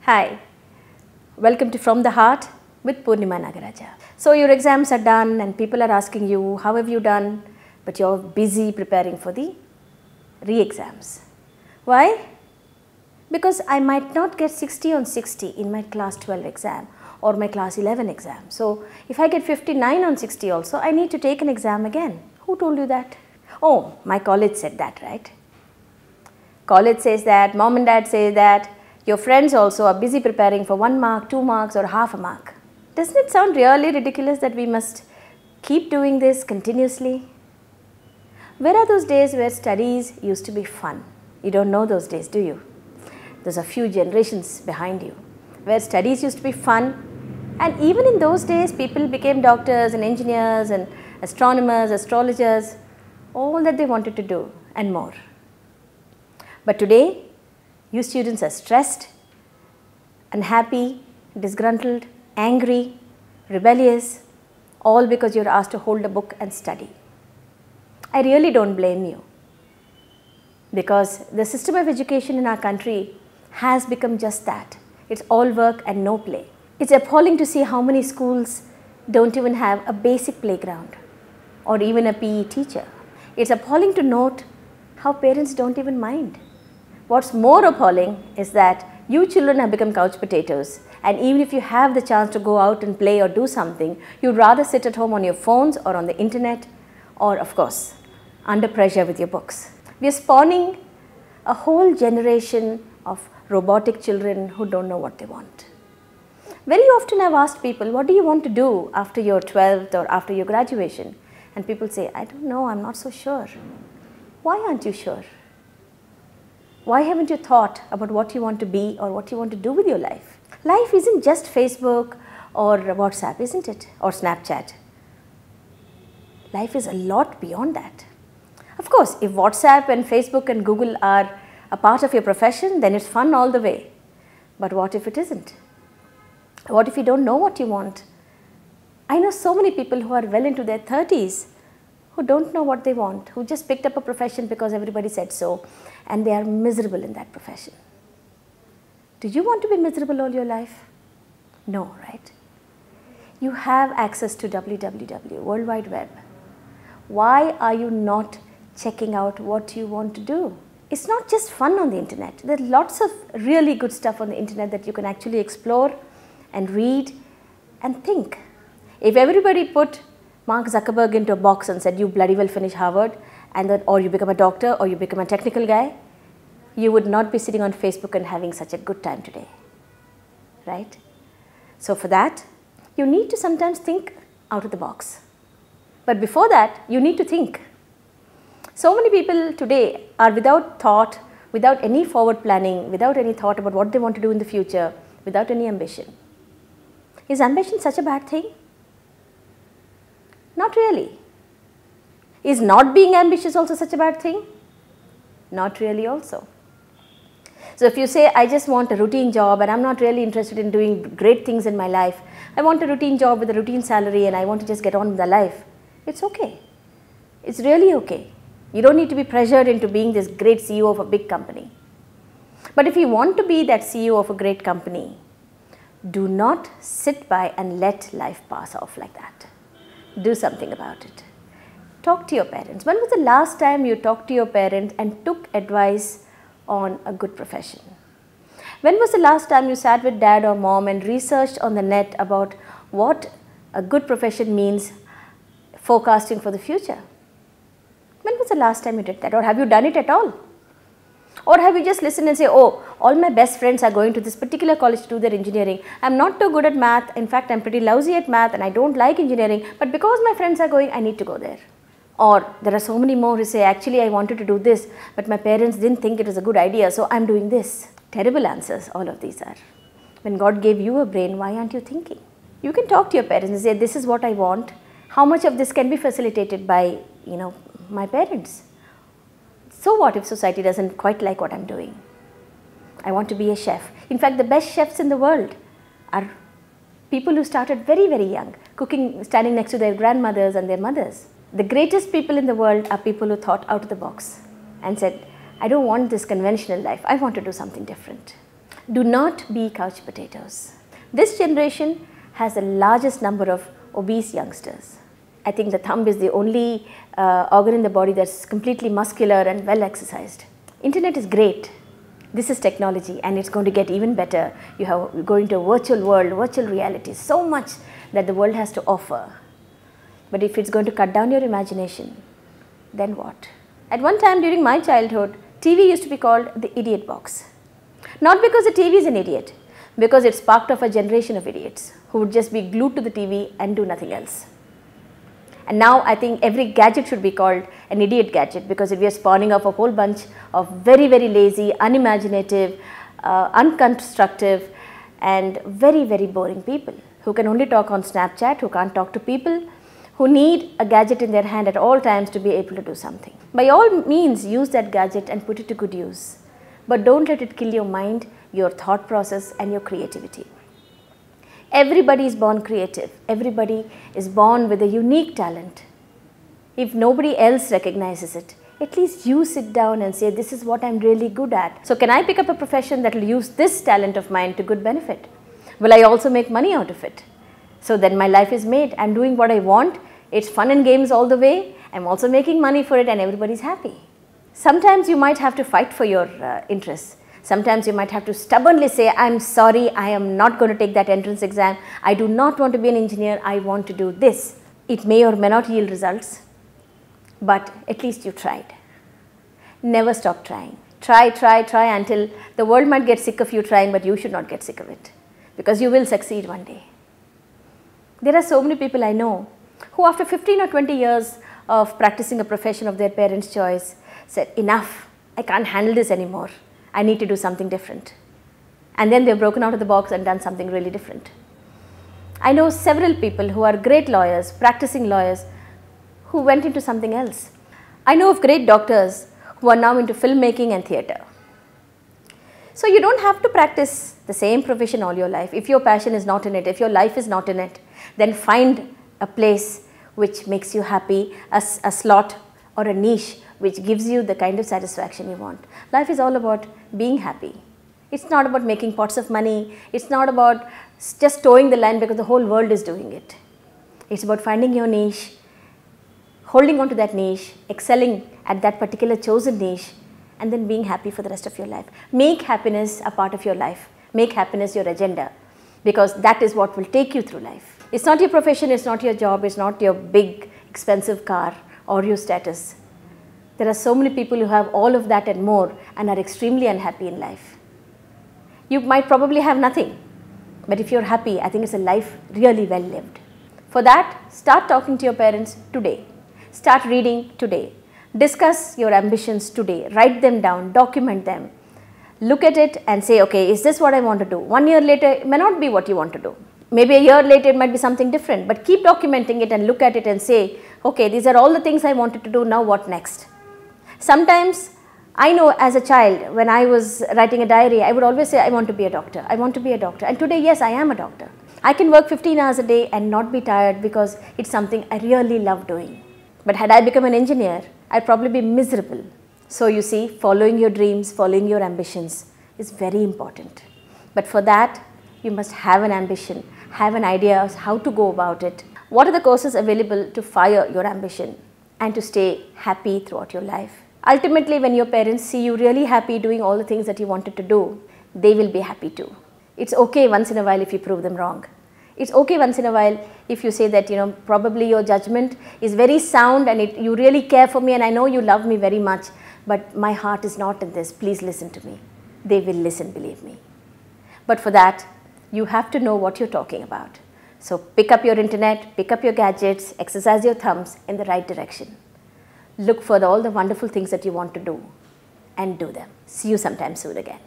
Hi, welcome to From the Heart with Purnima Nagaraja. So your exams are done and people are asking you, how have you done? But you're busy preparing for the re-exams. Why? Because I might not get 60 on 60 in my class 12 exam or my class 11 exam. So if I get 59 on 60 also, I need to take an exam again. Who told you that? Oh, my college said that, right? College says that, mom and dad say that. Your friends also are busy preparing for 1 mark, 2 marks or half a mark. Doesn't it sound really ridiculous that we must keep doing this continuously? Where are those days where studies used to be fun? You don't know those days, do you? There's a few generations behind you where studies used to be fun, and even in those days people became doctors and engineers and astronomers, astrologers, all that they wanted to do and more. But today, you students are stressed, unhappy, disgruntled, angry, rebellious, all because you're asked to hold a book and study. I really don't blame you, because the system of education in our country has become just that. It's all work and no play. It's appalling to see how many schools don't even have a basic playground or even a PE teacher. It's appalling to note how parents don't even mind. What's more appalling is that you children have become couch potatoes, and even if you have the chance to go out and play or do something, you'd rather sit at home on your phones or on the internet or, of course, under pressure with your books. We are spawning a whole generation of robotic children who don't know what they want. Very often I've asked people, what do you want to do after your 12th or after your graduation? And people say, I don't know, I'm not so sure. Why aren't you sure? Why haven't you thought about what you want to be or what you want to do with your life? Life isn't just Facebook or WhatsApp, isn't it? Or Snapchat. Life is a lot beyond that. Of course, if WhatsApp and Facebook and Google are a part of your profession, then it's fun all the way. But what if it isn't? What if you don't know what you want? I know so many people who are well into their 30s who don't know what they want, who just picked up a profession because everybody said so, and they are miserable in that profession. Do you want to be miserable all your life? No, right? You have access to www, World Wide Web. Why are you not checking out what you want to do? It's not just fun on the internet. There's lots of really good stuff on the internet that you can actually explore and read and think. If everybody put Mark Zuckerberg into a box and said, you bloody well finish Harvard, and that, or you become a doctor or you become a technical guy, you would not be sitting on Facebook and having such a good time today, right? So for that, you need to sometimes think out of the box. But before that, you need to think. So many people today are without thought, without any forward planning, without any thought about what they want to do in the future, without any ambition. Is ambition such a bad thing? Not really. Is not being ambitious also such a bad thing? Not really also. So if you say, I just want a routine job and I'm not really interested in doing great things in my life, I want a routine job with a routine salary and I want to just get on with the life, it's okay. It's really okay. You don't need to be pressured into being this great CEO of a big company. But if you want to be that CEO of a great company, do not sit by and let life pass off like that. Do something about it. Talk to your parents. When was the last time you talked to your parents and took advice on a good profession? When was the last time you sat with dad or mom and researched on the net about what a good profession means, forecasting for the future? When was the last time you did that? Or have you done it at all? Or have you just listened and say, oh, all my best friends are going to this particular college to do their engineering. I'm not too good at math. In fact, I'm pretty lousy at math and I don't like engineering. But because my friends are going, I need to go there. Or there are so many more who say, actually, I wanted to do this, but my parents didn't think it was a good idea, so I'm doing this. Terrible answers, all of these are. When God gave you a brain, why aren't you thinking? You can talk to your parents and say, this is what I want. How much of this can be facilitated by, my parents? So what if society doesn't quite like what I'm doing? I want to be a chef. In fact, the best chefs in the world are people who started very, very young, cooking, standing next to their grandmothers and their mothers. The greatest people in the world are people who thought out of the box and said, I don't want this conventional life. I want to do something different. Do not be couch potatoes. This generation has the largest number of obese youngsters. I think the thumb is the only organ in the body that's completely muscular and well exercised. Internet is great. This is technology and it's going to get even better. You're going to a virtual world, virtual reality, so much that the world has to offer. But if it's going to cut down your imagination, then what? At one time during my childhood, TV used to be called the idiot box. Not because the TV is an idiot, because it sparked off a generation of idiots who would just be glued to the TV and do nothing else. And now I think every gadget should be called an idiot gadget, because we are spawning off a whole bunch of very, very lazy, unimaginative, unconstructive and very, very boring people who can only talk on Snapchat, who can't talk to people, who need a gadget in their hand at all times to be able to do something. By all means, use that gadget and put it to good use. But don't let it kill your mind, your thought process and your creativity. Everybody is born creative. Everybody is born with a unique talent. If nobody else recognizes it, at least you sit down and say, this is what I'm really good at. So can I pick up a profession that will use this talent of mine to good benefit? Will I also make money out of it? So then my life is made. I'm doing what I want. It's fun and games all the way. I'm also making money for it and everybody's happy. Sometimes you might have to fight for your interests. Sometimes you might have to stubbornly say, I'm sorry, I am not going to take that entrance exam. I do not want to be an engineer. I want to do this. It may or may not yield results, but at least you tried. Never stop trying. Try until the world might get sick of you trying, but you should not get sick of it, because you will succeed one day. There are so many people I know who after 15 or 20 years of practicing a profession of their parents' choice said, enough, I can't handle this anymore. I need to do something different. And then they've broken out of the box and done something really different. I know several people who are great lawyers, practicing lawyers, who went into something else. I know of great doctors who are now into filmmaking and theatre. So you don't have to practice the same profession all your life. If your passion is not in it, if your life is not in it, then find a place which makes you happy, a slot or a niche which gives you the kind of satisfaction you want. Life is all about being happy. It's not about making pots of money. It's not about just towing the line because the whole world is doing it. It's about finding your niche, holding on to that niche, excelling at that particular chosen niche, and then being happy for the rest of your life. Make happiness a part of your life. Make happiness your agenda, because that is what will take you through life. It's not your profession, it's not your job, it's not your big expensive car or your status. There are so many people who have all of that and more and are extremely unhappy in life. You might probably have nothing, but if you're happy, I think it's a life really well lived. For that, start talking to your parents today. Start reading today. Discuss your ambitions today. Write them down, document them. Look at it and say, okay, is this what I want to do? 1 year later, it may not be what you want to do. Maybe a year later, it might be something different, but keep documenting it and look at it and say, okay, these are all the things I wanted to do, now what next? Sometimes, I know as a child, when I was writing a diary, I would always say, I want to be a doctor, I want to be a doctor. And today, yes, I am a doctor. I can work 15 hours a day and not be tired because it's something I really love doing. But had I become an engineer, I'd probably be miserable. So you see, following your dreams, following your ambitions is very important. But for that, you must have an ambition, have an idea of how to go about it. What are the courses available to fire your ambition and to stay happy throughout your life? Ultimately, when your parents see you really happy doing all the things that you wanted to do, they will be happy too. It's okay once in a while if you prove them wrong. It's okay once in a while if you say that, probably your judgment is very sound and you really care for me and I know you love me very much, but my heart is not in this, please listen to me. They will listen, believe me. But for that, you have to know what you're talking about. So pick up your internet, pick up your gadgets, exercise your thumbs in the right direction. Look for all the wonderful things that you want to do and do them. See you sometime soon again.